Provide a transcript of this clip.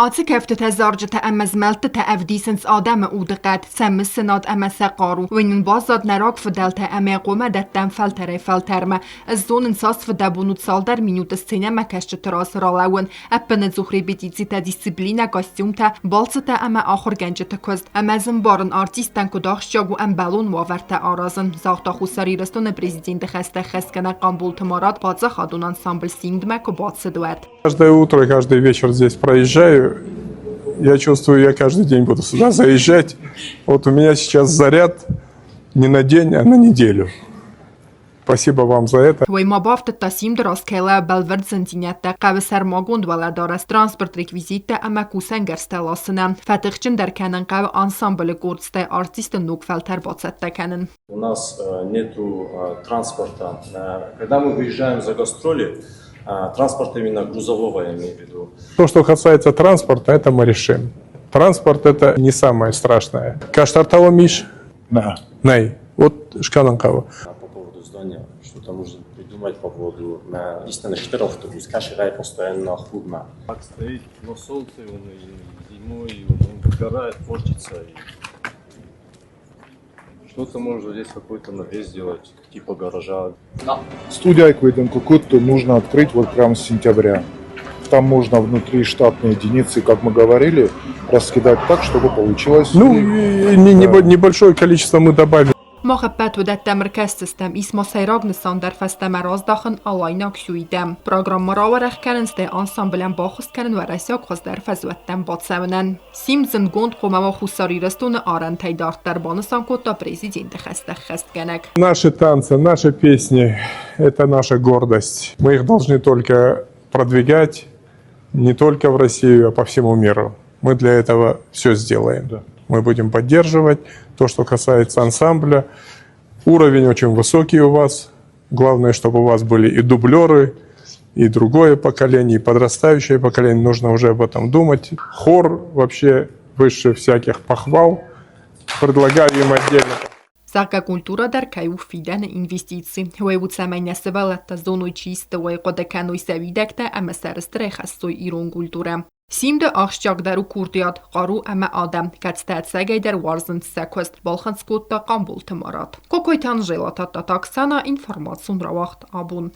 Atık eftete zarcıta emezmelti te evdisens adem udqat sem senat emese qaru وين بازد نراك فدلته اما قومه دتن فلتره فلترمه از زون انساس فدبونوت سال در مینوت السينما كشت تراس رالون ابن زخري بيتيزي تا ديسيبلينا كاستيوم تا بالسته اما آخر گنجته كوزد اما زنبارن ارتيستن كداخش جاگو ام بالون وافرته آرازن زاختا خساري رستون президент خسته خسكنه قنبول تمارات بادزه خادون انسامبل سيمدمه که بادسه دوات. Каждое утро и каждый вечер здесь проезжаю. Я чувствую, я каждый день буду сюда заезжать. Вот у меня сейчас заряд не на день, а на неделю. Спасибо вам за это. وی ما بافت تاسیم دراز کلا بلورد زندینیت قو سرماگوند ولادار است ترانسپورت ریکویزیت اما کوسنگر стеласына فتخچن در کنن قو ансамбль гордсте артист нук фелтер бацет текенен. У нас нету транспорта. Когда мы выезжаем за гастроли, транспорт именно грузового, я имею в виду. То, что касается транспорта, это мы решим. Транспорт это не самое страшное. Каштартало Миш? Да. Ней. Вот шкаланкава. По поводу здания, что-то нужно придумать по поводу истинно 4 автобус, кашевая постоянно худно. Так стоит на солнце, он и зимой, он выгорает, портится. Что-то можно здесь какой-то навес сделать, типа гаража. Студию Айквейден Кукутту нужно открыть вот прямо с сентября. Там можно внутри штатные единицы, как мы говорили, раскидать так, чтобы получилось... Ну, небольшое количество мы добавим. محبت و دت مرکز سیستم ایسما سیراگ نسان در فست مراز داخن آلاینا کشویدم. پروگرام مراورخ کردن سته انسامبلن باخست کردن و رسیاک خواست در فزوتن بادسونن. سیمزن گوند خومه و خساری رستون آرن تیدارت در بانستان کتا президент خست گنک. Наши танцы, наши песни – это наша гордость. Мы их должны только продвигать не только в Россию, а по всему миру. Мы для этого все сделаем. Мы будем поддерживать то, что касается ансамбля. Уровень очень высокий у вас. Главное, чтобы у вас были и дублеры, и другое поколение, и подрастающее поколение. Нужно уже об этом думать. Хор вообще выше всяких похвал. Предлагаю им отдельно. Сака культура در کیو فیدن інвестиції. Вейвуд самайня севалата зону чисто вей кодеканой савидекте ама сарстре хастой ирон культура. Симде ахшчак дару курдият قارو اما آدم کتستات سگی در وارزند سکوست بالخن سکوت دا قنبول تمارات. کوکوی تانجیلات تا تاکسانا اینفرماسیون را وقت آبون.